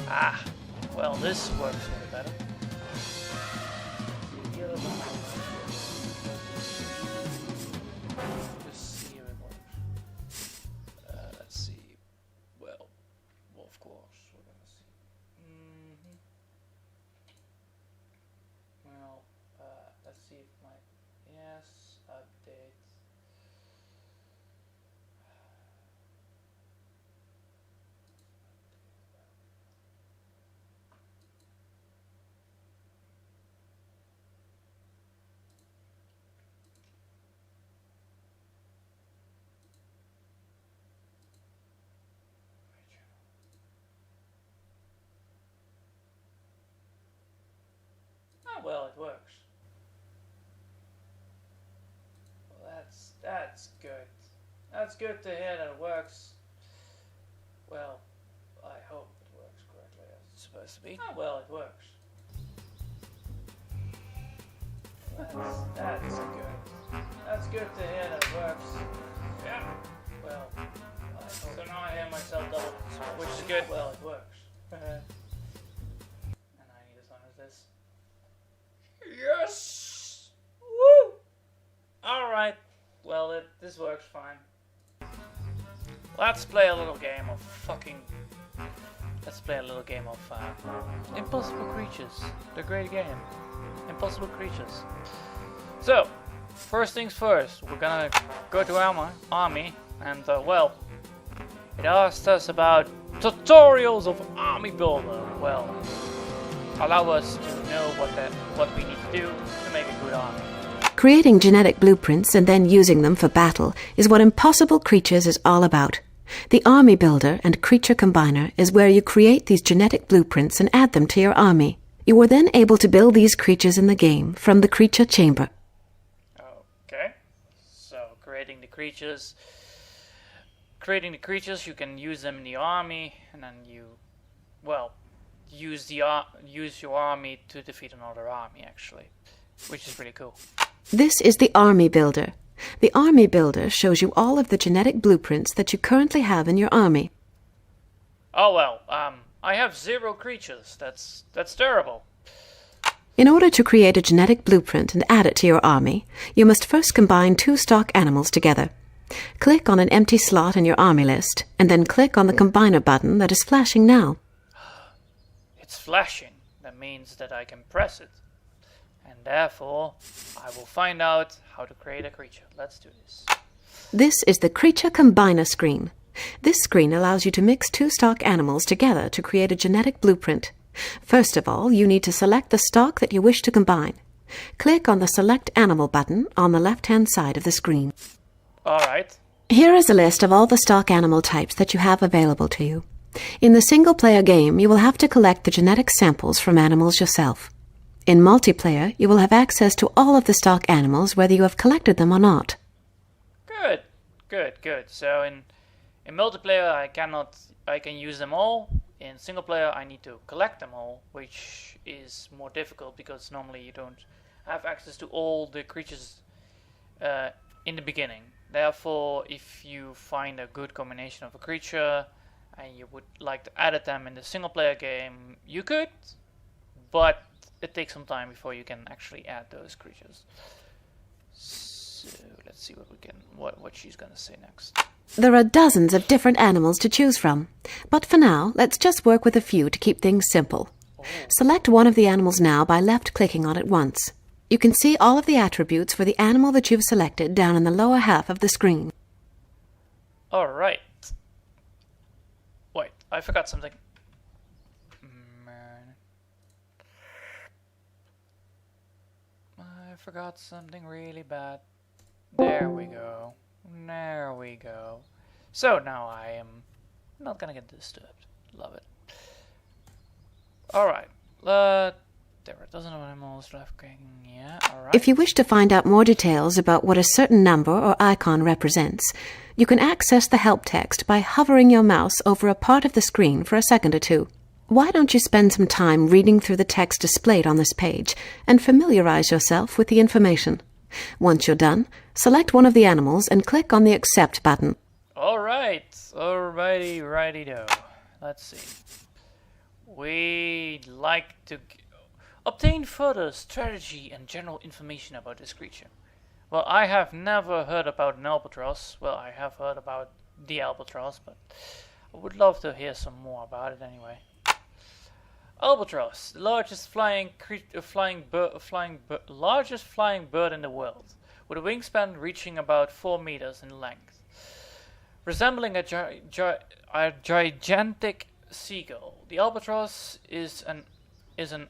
Ah, well, this works a little better. Just see if it works. Let's see. Well, of course, we're gonna see. Well, let's see if my yes update. Oh, well, it works. Well, that's good. That's good to hear that it works. Well, I hope it works correctly as it's supposed to be. Oh, well, it works. That's good. That's good to hear that it works. Yeah. Well, so now I hear myself double, which is good. Well, it works. And I need as long as this. Yes! Woo! Alright. Well, this works fine. Let's play a little game of Impossible Creatures. The great game. Impossible Creatures. So, first things first, we're gonna go to our army, and well, it asked us about tutorials of Army Builder. Well, allow us to know what we need to do to make a good army. Creating genetic blueprints and then using them for battle is what Impossible Creatures is all about. The Army Builder and Creature Combiner is where you create these genetic blueprints and add them to your army. You are then able to build these creatures in the game from the Creature Chamber. Okay, so creating the creatures, you can use them in the army, and then use your army to defeat another army, actually, which is pretty cool. This is the Army Builder. The Army Builder shows you all of the genetic blueprints that you currently have in your army. Oh well, I have 0 creatures. That's terrible. In order to create a genetic blueprint and add it to your army, you must first combine 2 stock animals together. Click on an empty slot in your army list, and then click on the Combiner button that is flashing now. It's flashing. That means that I can press it. And therefore, I will find out how to create a creature. Let's do this. This is the Creature Combiner screen. This screen allows you to mix 2 stock animals together to create a genetic blueprint. First of all, you need to select the stock that you wish to combine. Click on the Select Animal button on the left-hand side of the screen. Alright. Here is a list of all the stock animal types that you have available to you. In the single-player game, you will have to collect the genetic samples from animals yourself. In multiplayer, you will have access to all of the stock animals whether you have collected them or not. Good. So in multiplayer I can use them all. In single player I need to collect them all, which is more difficult because normally you don't have access to all the creatures in the beginning. Therefore, if you find a good combination of a creature and you would like to add them in the single player game, you could, but it takes some time before you can actually add those creatures. So let's see what she's gonna say next. There are dozens of different animals to choose from, but for now, let's just work with a few to keep things simple. Select one of the animals now by left-clicking on it once. You can see all of the attributes for the animal that you've selected down in the lower half of the screen. Alright. Wait, I forgot something. I forgot something really bad. There we go. So now I am not gonna get disturbed. Love it. Alright. There are a dozen of animals left. Yeah, alright. If you wish to find out more details about what a certain number or icon represents, you can access the help text by hovering your mouse over a part of the screen for a second or two. Why don't you spend some time reading through the text displayed on this page and familiarize yourself with the information? Once you're done, select one of the animals and click on the Accept button. Alrighty, righty-do. Let's see. we'd like to obtain further strategy and general information about this creature. Well, I have never heard about an albatross. Well, I have heard about the albatross, but I would love to hear some more about it anyway. Albatross, the largest largest flying bird in the world, with a wingspan reaching about 4 meters in length. Resembling a gigantic seagull, the albatross is an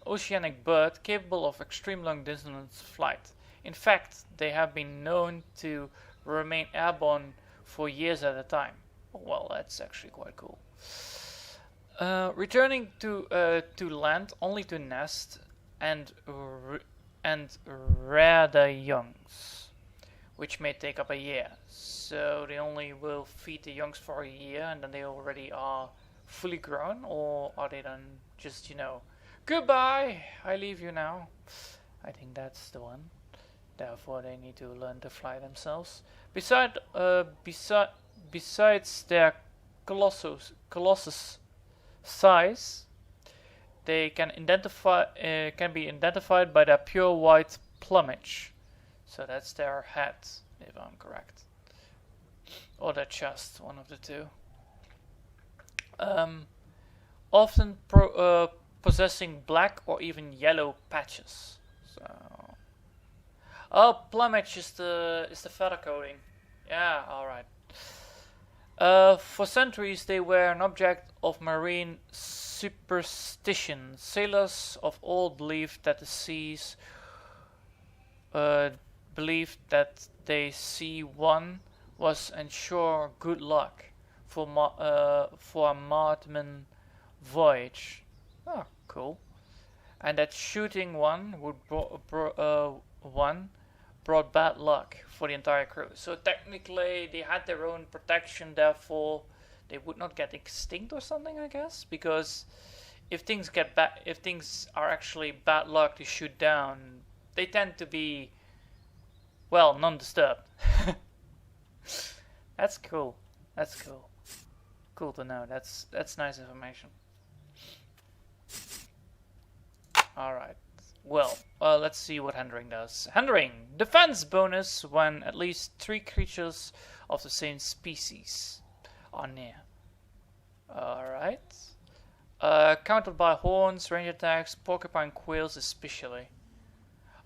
oceanic bird capable of extreme long-distance flight. In fact, they have been known to remain airborne for years at a time. Well, that's actually quite cool. Returning to land only to nest and rear their youngs, which may take up a year. So they only will feed the youngs for a year, and then they already are fully grown, or are they then just, goodbye, I leave you now? I think that's the one. Therefore, they need to learn to fly themselves. Besides their colossus size, they can be identified by their pure white plumage. So that's their head, if I'm correct, or their chest, one of the two. Often possessing black or even yellow patches. So, plumage is the feather coating. Yeah, all right. For centuries, they were an object of marine superstition. Sailors of old believed that the seas they see one was ensure good luck for a maritime voyage. Oh, cool. And that shooting one would brought bad luck for the entire crew. So technically they had their own protection, therefore they would not get extinct or something, I guess, because if things are actually bad luck to shoot down, they tend to be, well, non-disturbed. That's cool. That's cool. Cool to know. That's nice information. Alright. Well, let's see what Handering does. Handering! Defense bonus when at least 3 creatures of the same species are near. Alright. Countered by horns, range attacks, porcupine quills especially.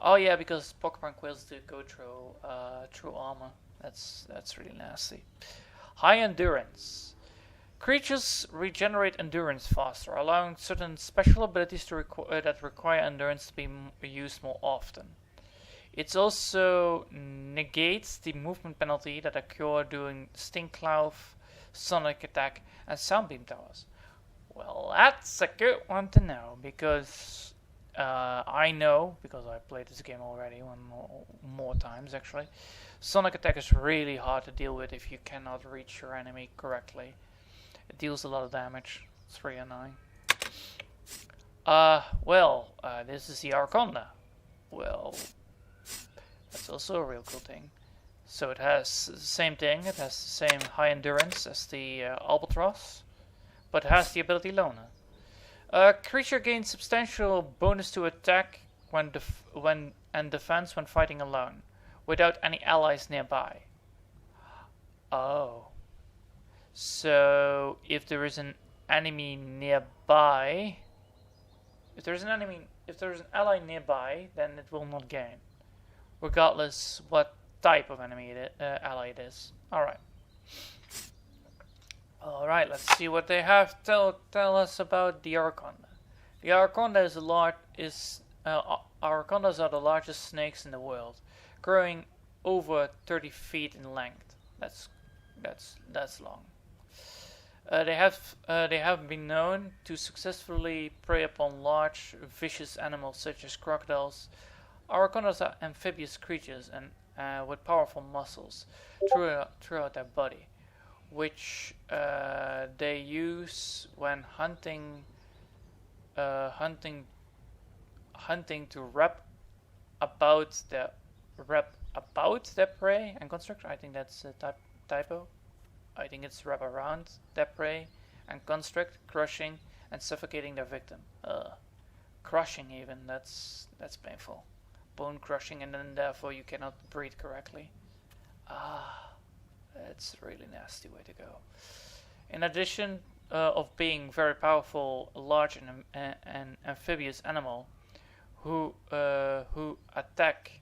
Oh yeah, because porcupine quills do go through armor. That's really nasty. High endurance. Creatures regenerate endurance faster, allowing certain special abilities that require endurance to be used more often. It also negates the movement penalty that occur during Sting Cloud, Sonic Attack, and Soundbeam Towers. Well, that's a good one to know, because I know, because I played this game already more times actually, Sonic Attack is really hard to deal with if you cannot reach your enemy correctly. It deals a lot of damage. It's really annoying. This is the Arconda. Well, that's also a real cool thing. So it has the same thing. It has the same high endurance as the Albatross, but it has the ability Loner. Creature gains substantial bonus to attack and defense when fighting alone, without any allies nearby. Oh. So if there is an enemy nearby, if there's an ally nearby, then it will not gain, regardless what type of ally it is. All right. Let's see what they have to tell us about the Arconda. The Arconda Arcondas are the largest snakes in the world, growing over 30 feet in length. That's long. They have been known to successfully prey upon large, vicious animals such as crocodiles. Arcondas are amphibious creatures and with powerful muscles throughout their body, which they use when hunting to wrap about their prey and construct. I think that's a typo. I think it's wrap around their prey and construct, crushing and suffocating their victim. Crushing even, that's painful. Bone crushing, and then therefore you cannot breathe correctly. That's a really nasty way to go. In addition of being very powerful, a large and amphibious animal who attack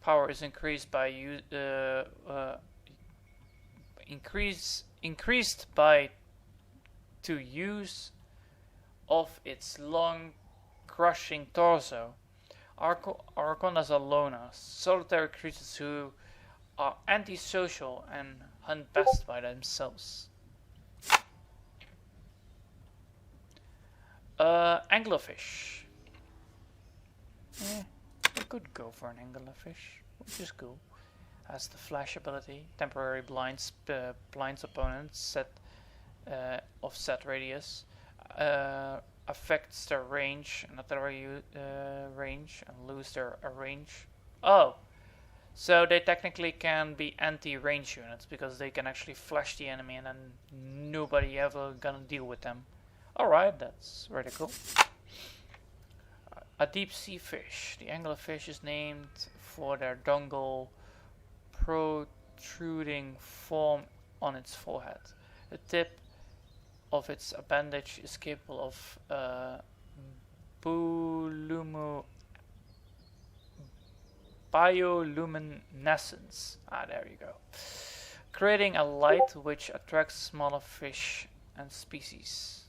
power is increased by increased by to use of its long crushing torso. Arcondas are loners, solitary creatures who are antisocial and hunt best by themselves. Anglerfish. We could go for an anglerfish, which is cool. Has the flash ability, temporary blinds opponents of set radius, affects their range and artillery range, and lose their range. Oh, so they technically can be anti-range units because they can actually flash the enemy and then nobody ever gonna deal with them. Alright, that's really cool. A deep sea fish. The anglerfish is named for their dongle protruding form on its forehead. The tip of its appendage is capable of bioluminescence. There you go. Creating a light which attracts smaller fish and species,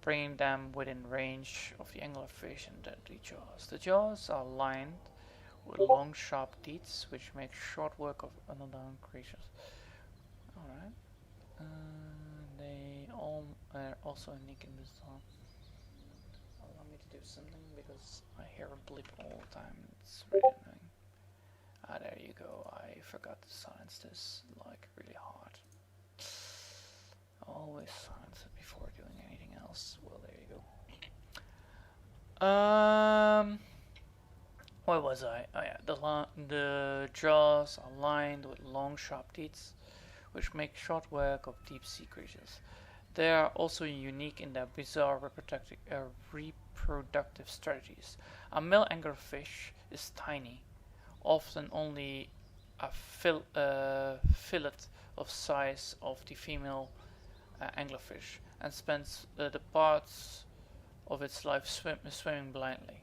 bringing them within range of the anglerfish and deadly jaws. The jaws are lined with long, sharp teeth, which make short work of underdown creatures. Alright. They all are also unique in this song. Allow me to do something because I hear a blip all the time. It's really annoying. There you go. I forgot to silence this like really hard. Always silence it before doing anything else. Well, there you go. Where was I? Oh yeah, the jaws are lined with long, sharp teeth, which make short work of deep sea creatures. They are also unique in their bizarre reproductive strategies. A male anglerfish is tiny, often only a fillet of size of the female anglerfish, and spends the parts of its life swimming blindly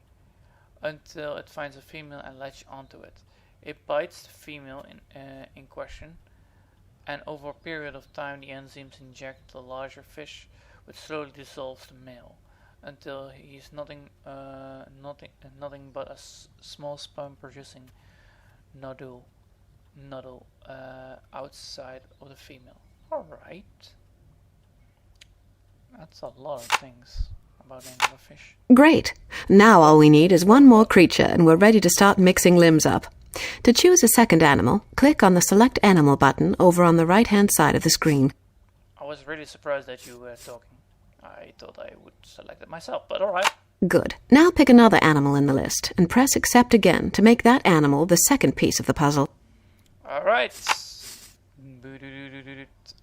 until it finds a female and latches onto it. It bites the female in question, and over a period of time the enzymes inject the larger fish, which slowly dissolves the male until he is nothing but a small sperm producing nodule outside of the female. Alright. That's a lot of things about anglerfish. Great! Now all we need is one more creature and we're ready to start mixing limbs up. To choose a second animal, click on the Select Animal button over on the right-hand side of the screen. I was really surprised that you were talking. I thought I would select it myself, but alright. Good. Now pick another animal in the list and press Accept again to make that animal the second piece of the puzzle. Alright.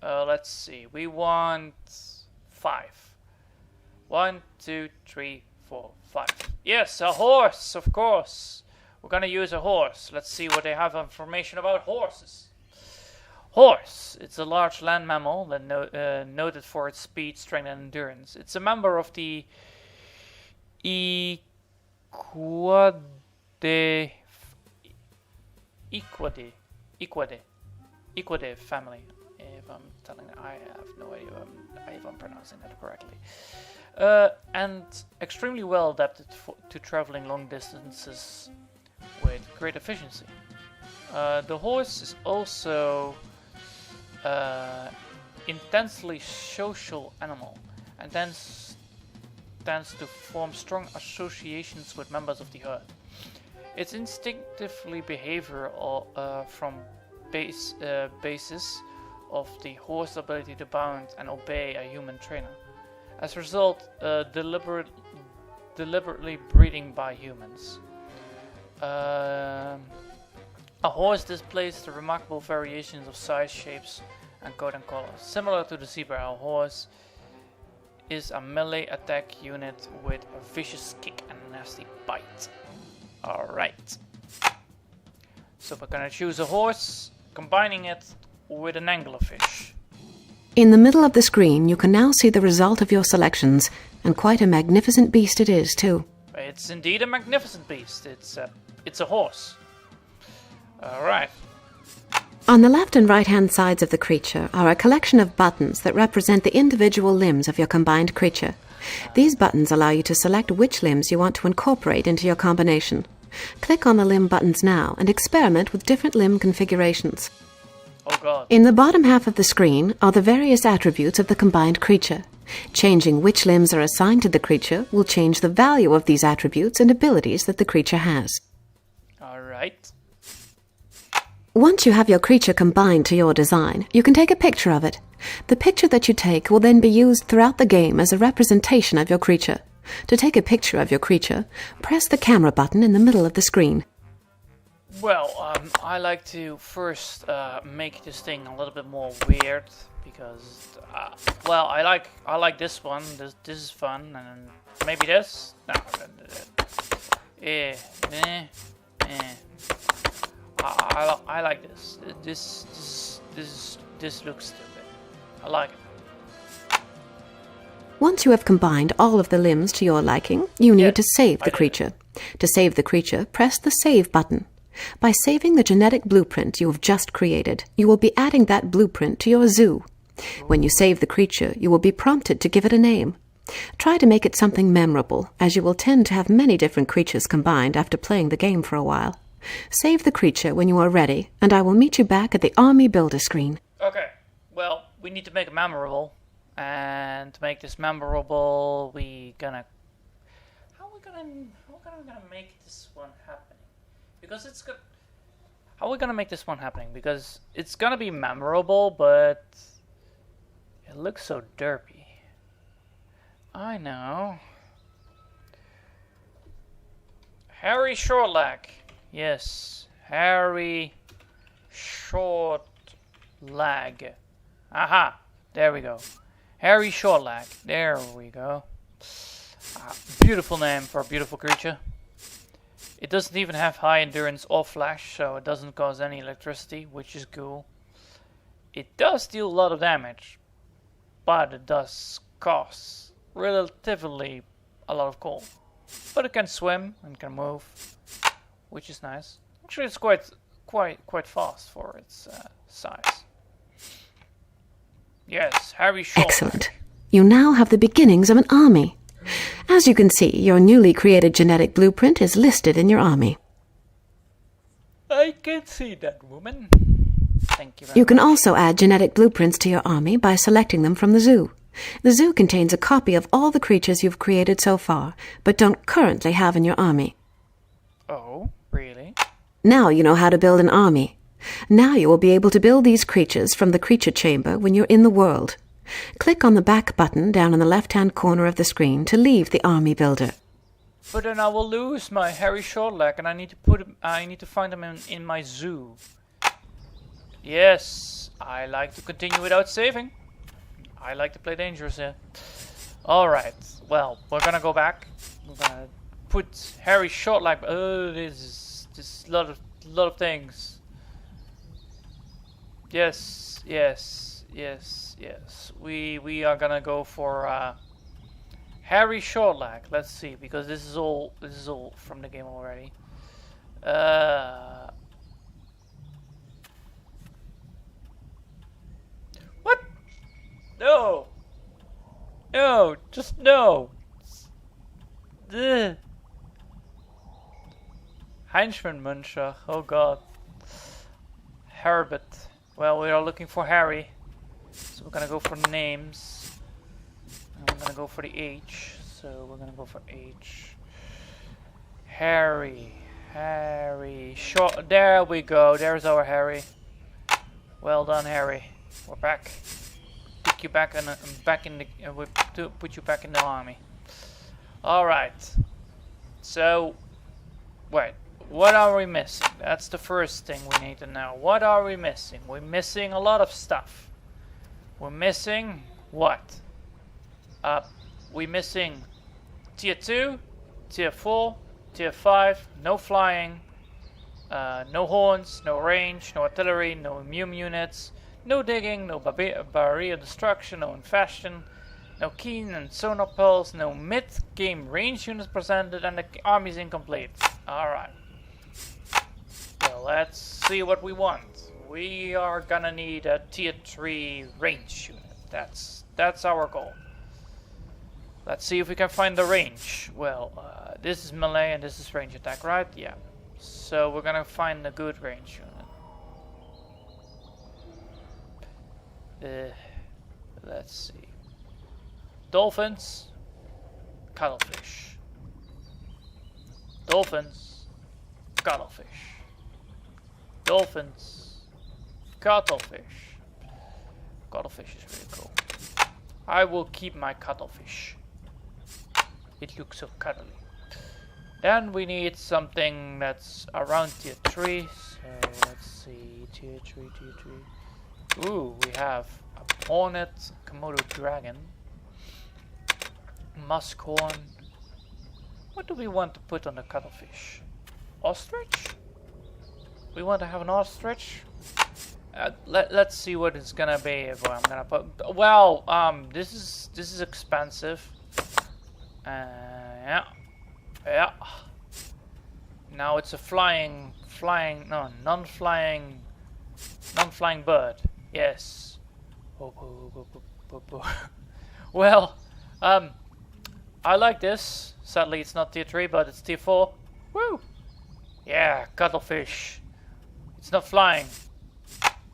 Let's see. We want 5. 1, 2, 3, 4, 5. Yes, a horse, of course. We're gonna use a horse. Let's see what they have information about horses. Horse. It's a large land mammal that noted for its speed, strength, and endurance. It's a member of the Equidae family. If I'm telling, I have no idea if I'm pronouncing that correctly. And extremely well adapted to traveling long distances with great efficiency. The horse is also intensely social animal and tends to form strong associations with members of the herd. Its instinctively behavior from basis of the horse's ability to bound and obey a human trainer. As a result, deliberately breeding by humans. A horse displays the remarkable variations of size, shapes, and coat and color. Similar to the zebra, a horse is a melee attack unit with a vicious kick and a nasty bite. Alright. So we're gonna choose a horse, combining it with an anglerfish. In the middle of the screen, you can now see the result of your selections, and quite a magnificent beast it is, too. It's indeed a magnificent beast. It's a horse. Alright. On the left and right-hand sides of the creature are a collection of buttons that represent the individual limbs of your combined creature. These buttons allow you to select which limbs you want to incorporate into your combination. Click on the limb buttons now and experiment with different limb configurations. Oh god. In the bottom half of the screen are the various attributes of the combined creature. Changing which limbs are assigned to the creature will change the value of these attributes and abilities that the creature has. Alright. Once you have your creature combined to your design, you can take a picture of it. The picture that you take will then be used throughout the game as a representation of your creature. To take a picture of your creature, press the camera button in the middle of the screen. Well, I like to first make this thing a little bit more weird because, well, I like this one. This is fun, and maybe this. No, I like this. This looks stupid. I like it. Once you have combined all of the limbs to your liking, you need to save the creature. To save the creature, press the Save button. By saving the genetic blueprint you have just created, you will be adding that blueprint to your zoo. When you save the creature, you will be prompted to give it a name. Try to make it something memorable, as you will tend to have many different creatures combined after playing the game for a while. Save the creature when you are ready, and I will meet you back at the Army Builder screen. Okay, well, we need to make it memorable. And to make this memorable, How are we gonna make this one happening? Because it's good. How are we gonna make this one happening? Because it's gonna be memorable, but it looks so derpy. I know. Harry Shortleg. Yes, Harry Shortleg. Aha, there we go. Harry Shortleg. There we go. Beautiful name for a beautiful creature. It doesn't even have high endurance or flash, so it doesn't cause any electricity, which is cool. It does deal a lot of damage, but it does cost relatively a lot of coal. But it can swim and can move, which is nice. Actually, it's quite fast for its size. Yes, Harry Shortleg. Excellent. You now have the beginnings of an army. As you can see, your newly created genetic blueprint is listed in your army. I can see that, woman. Thank you very much. You can also add genetic blueprints to your army by selecting them from the zoo. The zoo contains a copy of all the creatures you've created so far, but don't currently have in your army. Oh, really? Now you know how to build an army. Now you will be able to build these creatures from the creature chamber when you're in the world. Click on the back button down in the left-hand corner of the screen to leave the army builder. But then I will lose my Harry Shortleg, and I need to find him in my zoo. Yes, I like to continue without saving. I like to play dangerous here. Alright, well, we're gonna go back. We're gonna put Harry Shortleg. Oh, this is a lot of things. Yes. We are gonna go for Harry Shortleg. Let's see, because this is all from the game already. What? No, just no. Ugh. Heinzmann Muncher. Oh god. Herbert. Well, we are looking for Harry. So we're gonna go for names. And we're gonna go for the H. So we're gonna go for H. Harry. Short. There we go. There's our Harry. Well done, Harry. We're back. Put you back in put you back in the army. All right. So, wait. What are we missing? That's the first thing we need to know. What are we missing? We're missing a lot of stuff. We're missing what? A we're missing tier 2, tier 4, tier 5, no flying, no horns, no range, no artillery, no immune units, no digging, no barrier destruction, no infestation, no keen and sonar pulse, no mid-game range units presented, and the army's incomplete. Alright. Well, let's see what we want. We are gonna need a tier 3 range unit. That's our goal. Let's see if we can find the range. Well, this is melee and this is range attack, right? Yeah. So we're gonna find a good range unit. Let's see. Dolphins, cuttlefish. Dolphins, cuttlefish. Dolphins, cuttlefish. Cuttlefish is really cool. I will keep my cuttlefish. It looks so cuddly. Then we need something that's around tier 3. So let's see, tier 3. Ooh, we have a Hornet, Komodo Dragon, Muskhorn. What do we want to put on the cuttlefish? Ostrich? We want to have an ostrich? Let's see what it's gonna be if I'm gonna put. Well, this is expensive. Yeah. Now it's a non-flying bird. Yes. Well, I like this. Sadly, it's not tier 3, but it's tier 4. Woo! Yeah, cuttlefish. It's not flying.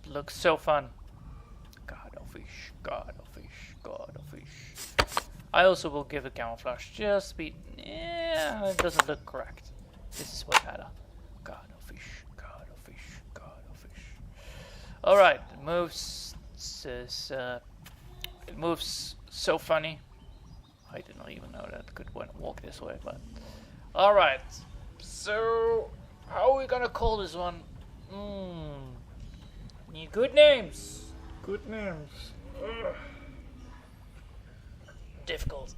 Looks so fun. Cuttlefish. I also will give it camouflage. Just be. Yeah, it doesn't look correct. This is way better. Cuttlefish. Alright, it moves. It moves so funny. I did not even know that it could walk this way, but. Alright. So, how are we gonna call this one? Need good names. Ugh. Difficult.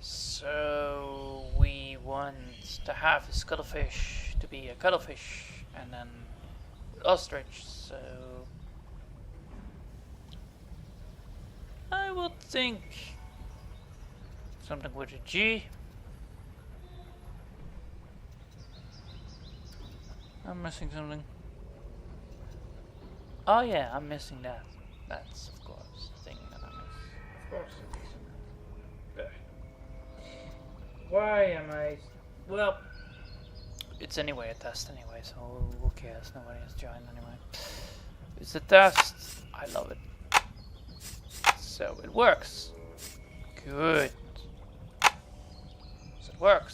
So we want to have this cuttlefish to be a cuttlefish, and then ostrich. So I would think something with a G. I'm missing something. Oh yeah, I'm missing that. That's of course the thing that I miss. Of course it is. Why am I? Well, it's anyway a test anyway, so who cares? Nobody has joined anyway. It's a test. I love it. So it works. Good. So it works.